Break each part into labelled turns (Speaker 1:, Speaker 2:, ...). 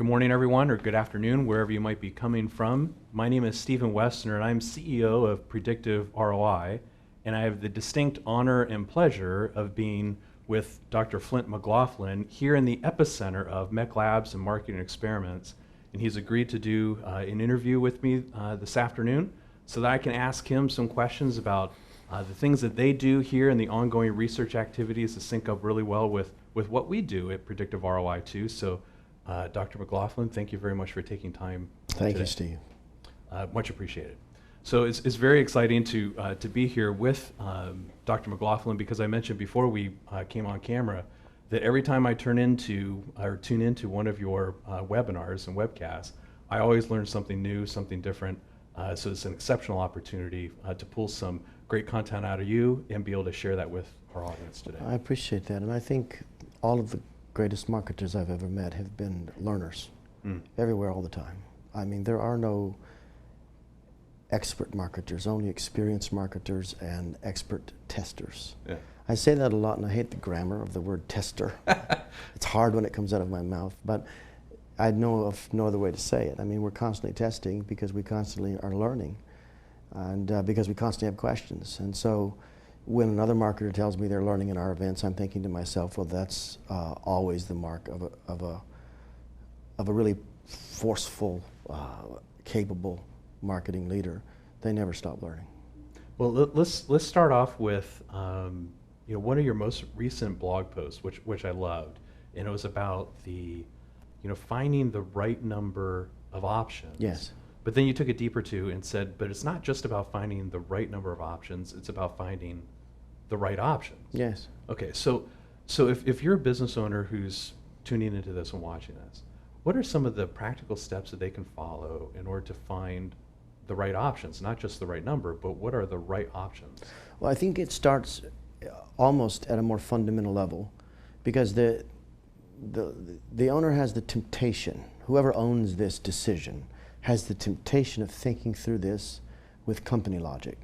Speaker 1: Good morning, everyone, or good afternoon, wherever you might be coming from. My name is Stephen Westner, and I'm CEO of Predictive ROI, and I have the distinct honor and pleasure of being with Dr. Flint McGlaughlin here in the epicenter of Mech Labs and marketing experiments. And he's agreed to do an interview with me this afternoon so that I can ask him some questions about the things that they do here and the ongoing research activities that sync up really well with what we do at Predictive ROI too. So, Dr. McGlaughlin, thank you very much for taking time
Speaker 2: Thank
Speaker 1: today.
Speaker 2: you, Steve.
Speaker 1: Much appreciated. So it's very exciting to be here with Dr. McGlaughlin, because I mentioned before we came on camera that every time I tune into one of your webinars and webcasts, I always learn something new, something different. So it's an exceptional opportunity to pull some great content out of you and be able to share that with our audience today.
Speaker 2: I appreciate that, and I think all of the greatest marketers I've ever met have been learners, everywhere, all the time. I mean, there are no expert marketers, only experienced marketers and expert testers.
Speaker 1: Yeah.
Speaker 2: I say that a lot, and I hate the grammar of the word tester. It's hard when it comes out of my mouth, but I know of no other way to say it. I mean, we're constantly testing because we constantly are learning, and because we constantly have questions. And so when another marketer tells me they're learning in our events, I'm thinking to myself, well, that's always the mark of a really forceful, capable marketing leader. They never stop learning.
Speaker 1: Well, let's start off with one of your most recent blog posts, which I loved, and it was about the finding the right number of options.
Speaker 2: Yes.
Speaker 1: But then you took it deeper too and said, but it's not just about finding the right number of options, it's about finding the right options.
Speaker 2: Yes.
Speaker 1: Okay, so if you're a business owner who's tuning into this and watching this, what are some of the practical steps that they can follow in order to find the right options? Not just the right number, but what are the right options?
Speaker 2: Well, I think it starts almost at a more fundamental level, because the owner has the temptation, whoever owns this decision has the temptation of thinking through this with company logic.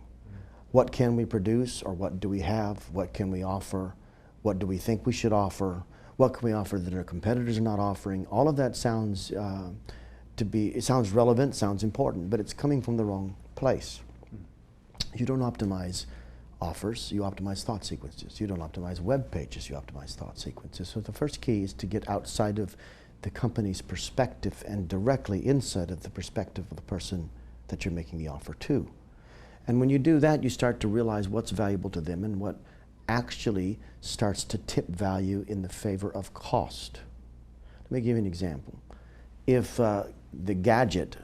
Speaker 2: What can we produce, or what do we have? What can we offer? What do we think we should offer? What can we offer that our competitors are not offering? All of that sounds it sounds relevant, sounds important, but it's coming from the wrong place. You don't optimize offers, you optimize thought sequences. You don't optimize web pages, you optimize thought sequences. So the first key is to get outside of the company's perspective and directly inside of the perspective of the person that you're making the offer to. And when you do that, you start to realize what's valuable to them and what actually starts to tip value in the favor of cost. Let me give you an example. If the gadget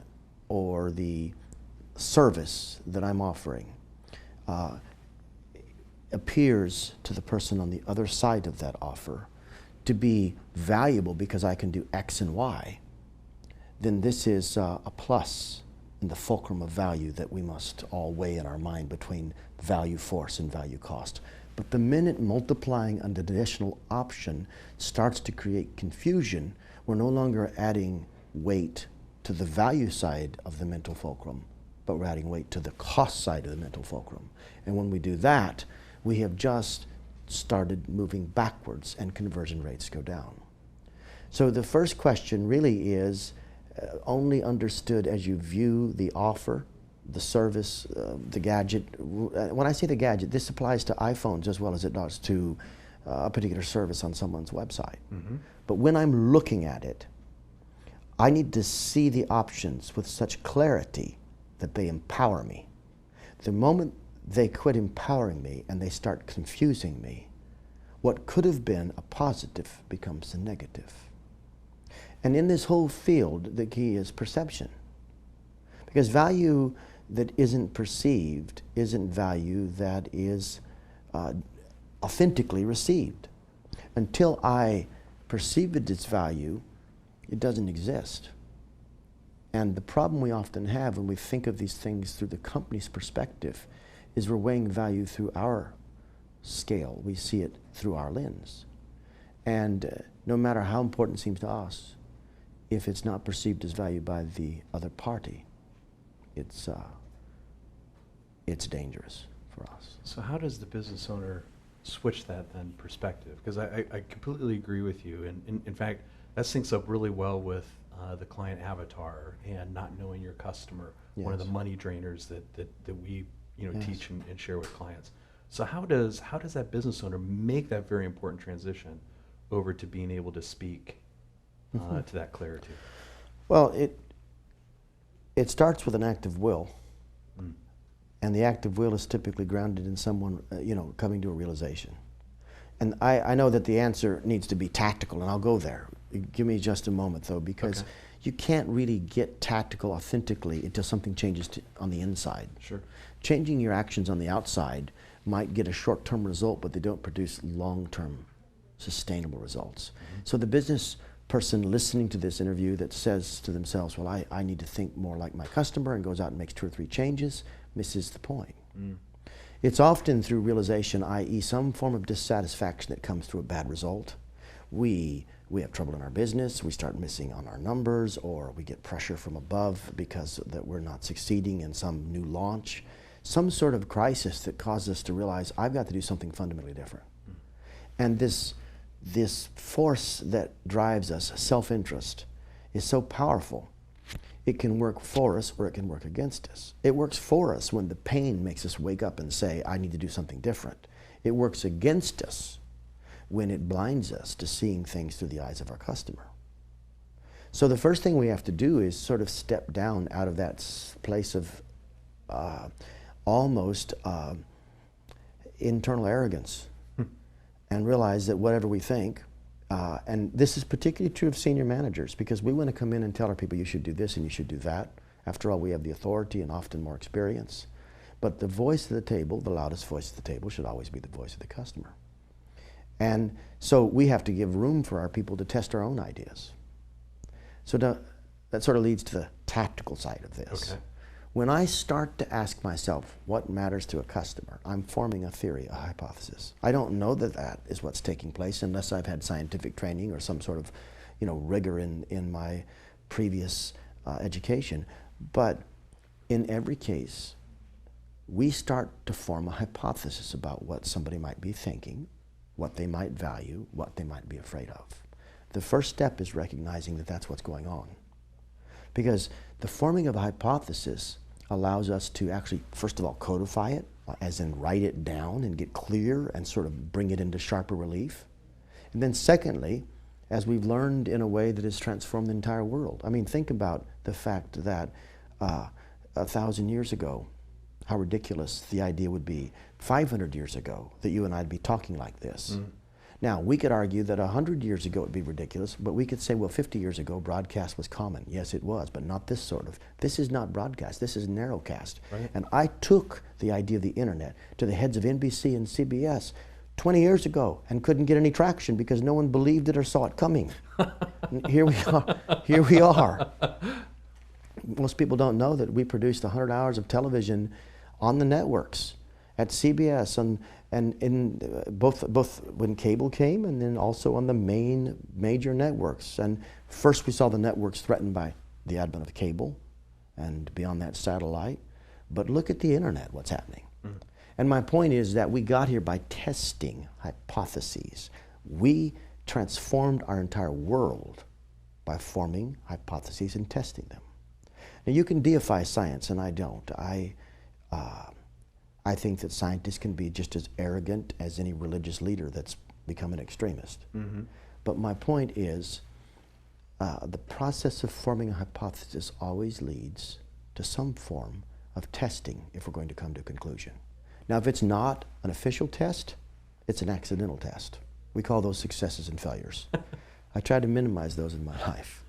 Speaker 2: or the service that I'm offering appears to the person on the other side of that offer to be valuable because I can do X and Y, then this is a plus in the fulcrum of value that we must all weigh in our mind between value force and value cost. But the minute multiplying an additional option starts to create confusion, we're no longer adding weight to the value side of the mental fulcrum, but we're adding weight to the cost side of the mental fulcrum. And when we do that, we have just started moving backwards and conversion rates go down. So the first question really is only understood as you view the offer, the service, the gadget. When I say the gadget, this applies to iPhones as well as it does to a particular service on someone's website. Mm-hmm. But when I'm looking at it, I need to see the options with such clarity that they empower me. The moment they quit empowering me and they start confusing me, what could have been a positive becomes a negative. And in this whole field, the key is perception. Because value that isn't perceived isn't value that is authentically received. Until I perceive it as value, it doesn't exist. And the problem we often have when we think of these things through the company's perspective is we're weighing value through our scale. We see it through our lens. And no matter how important it seems to us, if it's not perceived as value by the other party, it's dangerous for us.
Speaker 1: So how does the business owner switch that then perspective? Because I completely agree with you. And in fact, that syncs up really well with the client avatar and not knowing your customer, one of the
Speaker 2: Yes.
Speaker 1: money drainers that we
Speaker 2: Yes.
Speaker 1: teach and share with clients. So how does that business owner make that very important transition over to being able to speak to that clarity?
Speaker 2: Well, it starts with an act of will. And the act of will is typically grounded in someone, coming to a realization. And I know that the answer needs to be tactical, and I'll go there. Give me just a moment, though, because
Speaker 1: Okay.
Speaker 2: you can't really get tactical authentically until something changes on the inside.
Speaker 1: Sure.
Speaker 2: Changing your actions on the outside might get a short-term result, but they don't produce long-term sustainable results. So the business person listening to this interview that says to themselves, well, I need to think more like my customer, and goes out and makes 2 or 3 changes, misses the point. It's often through realization, i.e. some form of dissatisfaction that comes through a bad result. We have trouble in our business, we start missing on our numbers, or we get pressure from above because that we're not succeeding in some new launch. Some sort of crisis that causes us to realize, I've got to do something fundamentally different. And this force that drives us, self-interest, is so powerful. It can work for us or it can work against us. It works for us when the pain makes us wake up and say, I need to do something different. It works against us when it blinds us to seeing things through the eyes of our customer. So the first thing we have to do is sort of step down out of that place of almost internal arrogance and realize that whatever we think, and this is particularly true of senior managers, because we want to come in and tell our people, you should do this and you should do that. After all, we have the authority and often more experience. But the voice of the table, the loudest voice of the table, should always be the voice of the customer. And so we have to give room for our people to test our own ideas. So that sort of leads to the tactical side of this.
Speaker 1: Okay.
Speaker 2: When I start to ask myself what matters to a customer, I'm forming a theory, a hypothesis. I don't know that that is what's taking place unless I've had scientific training or some sort of, rigor in my previous education. But in every case, we start to form a hypothesis about what somebody might be thinking, what they might value, what they might be afraid of. The first step is recognizing that that's what's going on. Because the forming of a hypothesis allows us to actually, first of all, codify it, as in write it down and get clear and sort of bring it into sharper relief. And then secondly, as we've learned in a way that has transformed the entire world. I mean, think about the fact that 1,000 years ago, how ridiculous the idea would be 500 years ago that you and I'd be talking like this. Now, we could argue that 100 years ago it would be ridiculous, but we could say, well, 50 years ago broadcast was common. Yes, it was, but not this sort of. This is not broadcast, this is narrowcast.
Speaker 1: Right.
Speaker 2: And I took the idea of the internet to the heads of NBC and CBS 20 years ago and couldn't get any traction because no one believed it or saw it coming. And here we are. Here we are. Most people don't know that we produced 100 hours of television on the networks at CBS and in both when cable came and then also on the major networks. And first we saw the networks threatened by the advent of cable and beyond that satellite. But look at the internet, what's happening. And my point is that we got here by testing hypotheses. We transformed our entire world by forming hypotheses and testing them. Now you can deify science, and I don't. I think that scientists can be just as arrogant as any religious leader that's become an extremist. But my point is, the process of forming a hypothesis always leads to some form of testing if we're going to come to a conclusion. Now, if it's not an official test, it's an accidental test. We call those successes and failures. I try to minimize those in my life.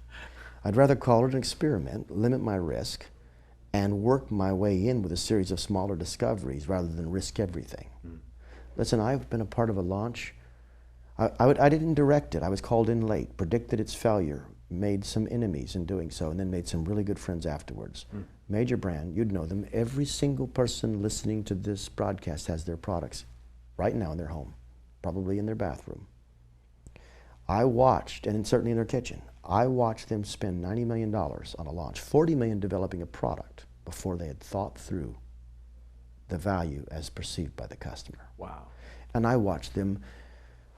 Speaker 2: I'd rather call it an experiment, limit my risk, and work my way in with a series of smaller discoveries rather than risk everything. Listen, I've been a part of a launch. I didn't direct it. I was called in late, predicted its failure, made some enemies in doing so, and then made some really good friends afterwards. Major brand, you'd know them. Every single person listening to this broadcast has their products right now in their home, probably in their bathroom. I watched, and certainly in their kitchen, I watched them spend $90 million on a launch, $40 million developing a product before they had thought through the value as perceived by the customer.
Speaker 1: Wow.
Speaker 2: And I watched them,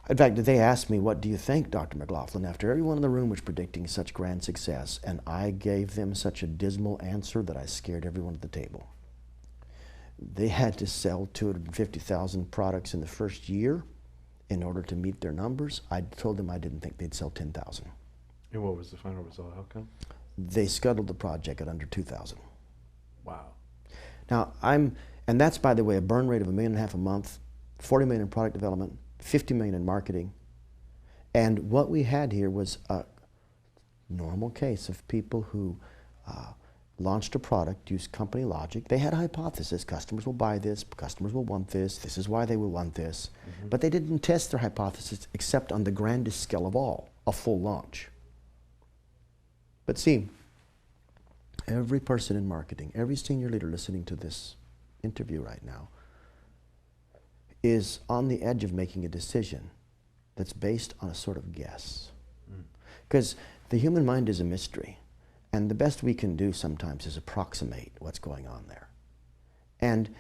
Speaker 2: In fact, they asked me, what do you think, Dr. McGlaughlin, after everyone in the room was predicting such grand success, and I gave them such a dismal answer that I scared everyone at the table. They had to sell 250,000 products in the first year in order to meet their numbers. I told them I didn't think they'd sell 10,000.
Speaker 1: And what was the final result outcome?
Speaker 2: They scuttled the project at under 2,000.
Speaker 1: Wow.
Speaker 2: Now, and that's, by the way, a burn rate of $1.5 million a month, 40 million in product development, 50 million in marketing. And what we had here was a normal case of people who launched a product, used company logic. They had a hypothesis. Customers will buy this. Customers will want this. This is why they will want this. Mm-hmm. But they didn't test their hypothesis except on the grandest scale of all, a full launch. But see, every person in marketing, every senior leader listening to this interview right now is on the edge of making a decision that's based on a sort of guess. Because the human mind is a mystery. And the best we can do sometimes is approximate what's going on there. And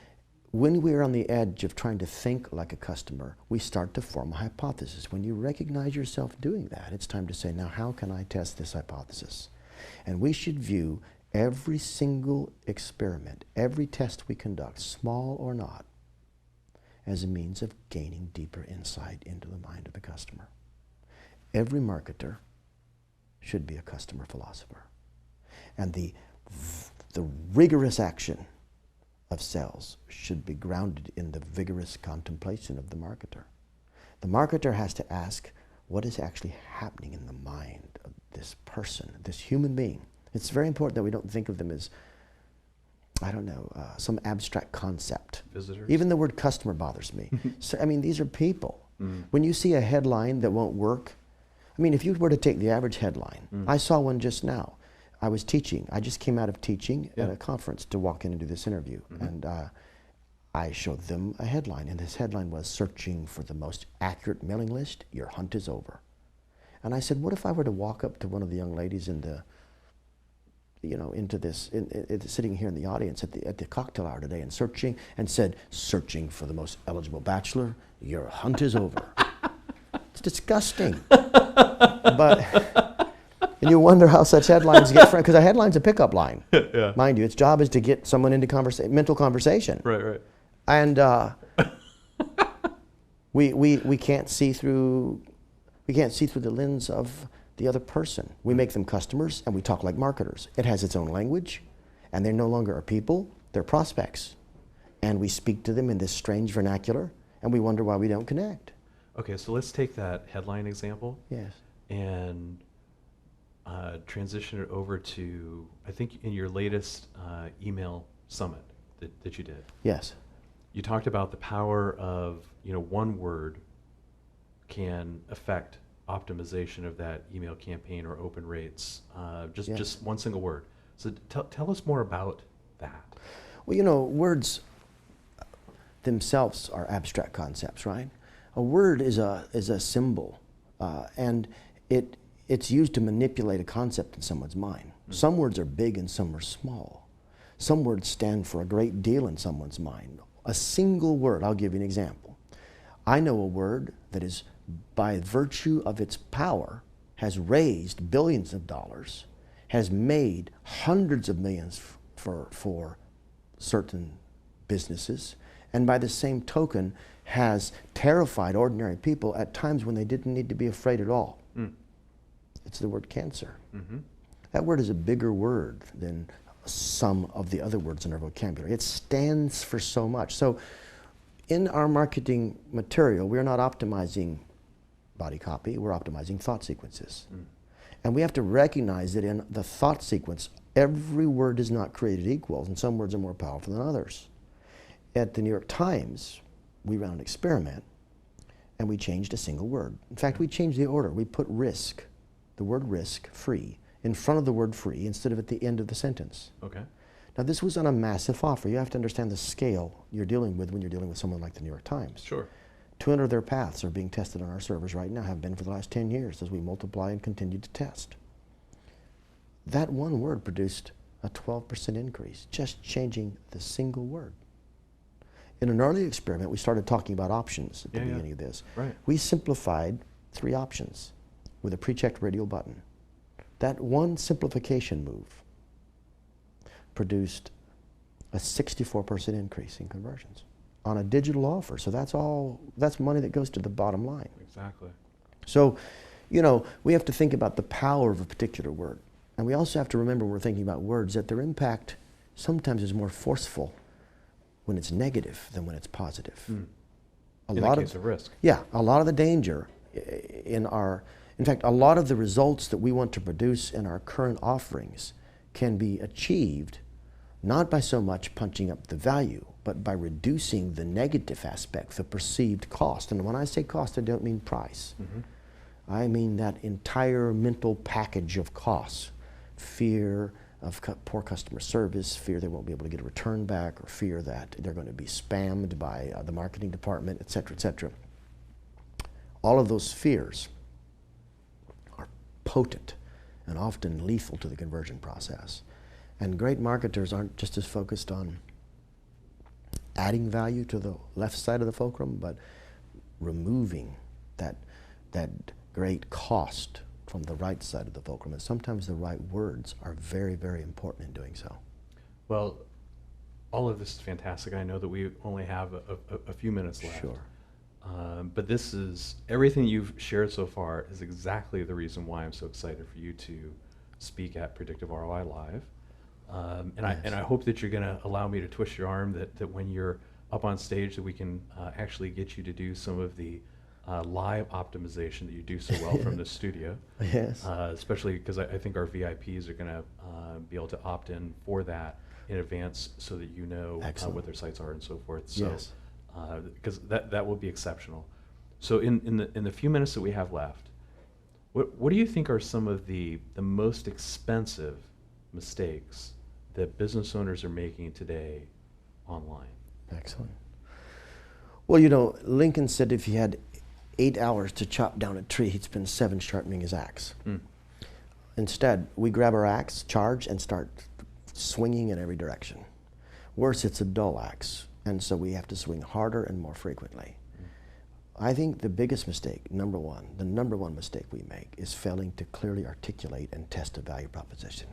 Speaker 2: when we're on the edge of trying to think like a customer, we start to form a hypothesis. When you recognize yourself doing that, it's time to say, now how can I test this hypothesis? And we should view every single experiment, every test we conduct, small or not, as a means of gaining deeper insight into the mind of the customer. Every marketer should be a customer philosopher. And the rigorous action of sales should be grounded in the vigorous contemplation of the marketer. The marketer has to ask, what is actually happening in the mind of this person, this human being? It's very important that we don't think of them as, I don't know, some abstract concept.
Speaker 1: Visitors?
Speaker 2: Even the word customer bothers me. So, I mean, these are people. When you see a headline that won't work, I mean, if you were to take the average headline, I saw one just now. I was teaching. I just came out of teaching at a conference to walk in and do this interview. And I showed them a headline, and this headline was, "Searching for the most accurate mailing list, your hunt is over." And I said, what if I were to walk up to one of the young ladies in the, sitting here in the audience at the cocktail hour today and said, "Searching for the most eligible bachelor, your hunt is over." It's disgusting. And you wonder how such headlines get framed, because a headline's a pickup line.
Speaker 1: Yeah.
Speaker 2: Mind you, its job is to get someone into mental conversation.
Speaker 1: Right.
Speaker 2: And we can't see through the lens of the other person. We make them customers and we talk like marketers. It has its own language, and they no longer are people, they're prospects. And we speak to them in this strange vernacular, and we wonder why we don't connect.
Speaker 1: Okay, so let's take that headline example.
Speaker 2: Yes.
Speaker 1: And transition it over to, I think in your latest email summit that you did.
Speaker 2: Yes.
Speaker 1: You talked about the power of, one word can affect optimization of that email campaign or open rates. Just one single word. So tell us more about that.
Speaker 2: Well, words themselves are abstract concepts, right? A word is a symbol, and it's used to manipulate a concept in someone's mind. Some words are big and some are small. Some words stand for a great deal in someone's mind. A single word, I'll give you an example. I know a word that is, by virtue of its power, has raised billions of dollars, has made hundreds of millions for certain businesses, and by the same token has terrified ordinary people at times when they didn't need to be afraid at all. It's the word cancer. That word is a bigger word than some of the other words in our vocabulary. It stands for so much. So in our marketing material, we're not optimizing body copy, we're optimizing thought sequences. And we have to recognize that in the thought sequence, every word is not created equal, and some words are more powerful than others. At the New York Times, we ran an experiment, and we changed a single word. In fact, we changed the order. We put risk, the word risk, free, in front of the word free instead of at the end of the sentence.
Speaker 1: Okay.
Speaker 2: Now, this was on a massive offer. You have to understand the scale you're dealing with when you're dealing with someone like the New York Times.
Speaker 1: Sure.
Speaker 2: 200 of their paths are being tested on our servers right now, have been for the last 10 years as we multiply and continue to test. That one word produced a 12% increase, just changing the single word. In an early experiment, we started talking about options at the beginning of this.
Speaker 1: Right.
Speaker 2: We simplified 3 options with a pre-checked radial button. That one simplification move produced a 64% increase in conversions on a digital offer. So that's money that goes to the bottom line.
Speaker 1: Exactly.
Speaker 2: So, you know, we have to think about the power of a particular word. And we also have to remember when we're thinking about words that their impact sometimes is more forceful when it's negative than when it's positive.
Speaker 1: In the case of risk.
Speaker 2: Yeah, a lot of the danger in fact, a lot of the results that we want to produce in our current offerings can be achieved not by so much punching up the value, but by reducing the negative aspect, the perceived cost. And when I say cost, I don't mean price. I mean that entire mental package of costs. Fear of poor customer service, fear they won't be able to get a return back, or fear that they're going to be spammed by the marketing department, et cetera, et cetera. All of those fears are potent and often lethal to the conversion process. And great marketers aren't just as focused on adding value to the left side of the fulcrum, but removing that great cost from the right side of the fulcrum. And sometimes the right words are very, very important in doing so.
Speaker 1: Well, all of this is fantastic. I know that we only have a few minutes left.
Speaker 2: Sure.
Speaker 1: But this is, everything you've shared so far is exactly the reason why I'm so excited for you to speak at Predictive ROI Live. And I hope that you're going to allow me to twist your arm, that when you're up on stage that we can actually get you to do some of the live optimization that you do so well from the studio.
Speaker 2: Yes.
Speaker 1: Especially because I think our VIPs are going to be able to opt in for that in advance so that you know what their sites are and so forth. So,
Speaker 2: Yes.
Speaker 1: Because that will be exceptional. So in the few minutes that we have left, what do you think are some of the most expensive mistakes that business owners are making today online?
Speaker 2: Excellent. Well, you know, Lincoln said if he had 8 hours to chop down a tree, he'd spend 7 sharpening his axe. Instead, we grab our axe, charge, and start swinging in every direction. Worse, it's a dull axe, and so we have to swing harder and more frequently. I think the biggest mistake, the number one mistake we make is failing to clearly articulate and test a value proposition.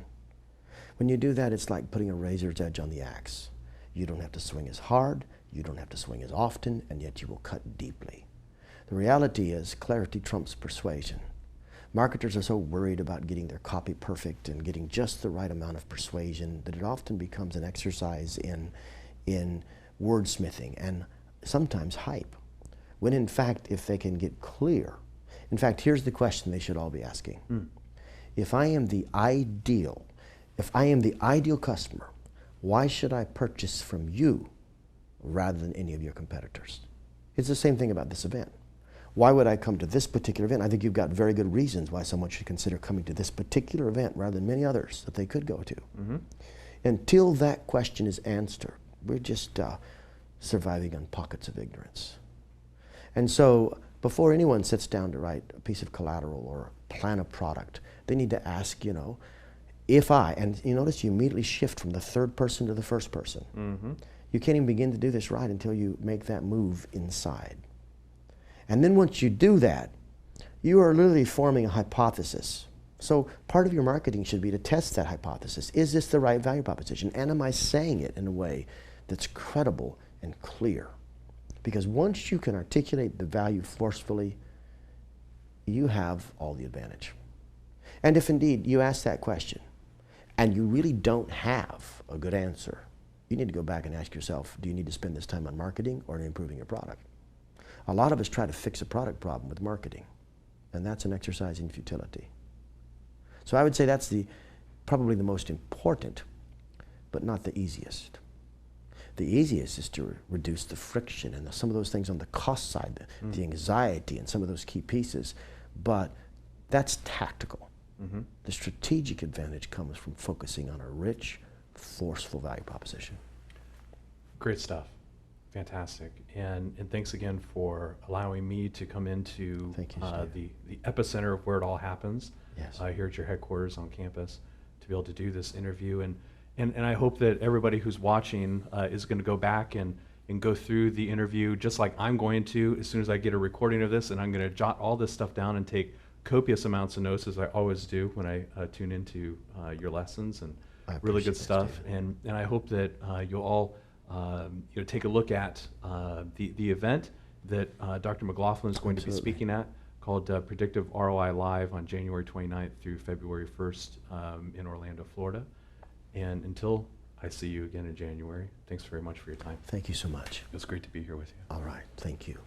Speaker 2: When you do that, it's like putting a razor's edge on the axe. You don't have to swing as hard, you don't have to swing as often, and yet you will cut deeply. The reality is clarity trumps persuasion. Marketers are so worried about getting their copy perfect and getting just the right amount of persuasion that it often becomes an exercise in wordsmithing and sometimes hype. When in fact, if they can get clear, in fact, here's the question they should all be asking. If I am the ideal customer, why should I purchase from you rather than any of your competitors? It's the same thing about this event. Why would I come to this particular event? I think you've got very good reasons why someone should consider coming to this particular event rather than many others that they could go to. Until that question is answered, we're just surviving on pockets of ignorance. And so before anyone sits down to write a piece of collateral or plan a product, they need to ask, you know, and you notice you immediately shift from the third person to the first person. You can't even begin to do this right until you make that move inside. And then once you do that, you are literally forming a hypothesis. So part of your marketing should be to test that hypothesis. Is this the right value proposition? And am I saying it in a way that's credible and clear? Because once you can articulate the value forcefully, you have all the advantage. And if indeed you ask that question and you really don't have a good answer, you need to go back and ask yourself, do you need to spend this time on marketing or on improving your product? A lot of us try to fix a product problem with marketing, and that's an exercise in futility. So I would say that's probably the most important, but not the easiest. The easiest is to reduce the friction and some of those things on the cost side, the anxiety and some of those key pieces, but that's tactical. The strategic advantage comes from focusing on a rich, forceful value proposition.
Speaker 1: Great stuff. Fantastic. And thanks again for allowing me to come into the epicenter of where it all happens, here at your headquarters on campus, to be able to do this interview. And I hope that everybody who's watching is going to go back and and go through the interview just like I'm going to as soon as I get a recording of this, and I'm going to jot all this stuff down and take copious amounts of notes, as I always do when I tune into your lessons, and really good stuff. And I hope that you'll all take a look at the event that Dr. McGlaughlin is going to be speaking at, called Predictive ROI Live, on January 29th through February 1st in Orlando, Florida. And until I see you again in January, thanks very much for your time.
Speaker 2: Thank you so much.
Speaker 1: It was great to be here with you.
Speaker 2: All right. Thank you.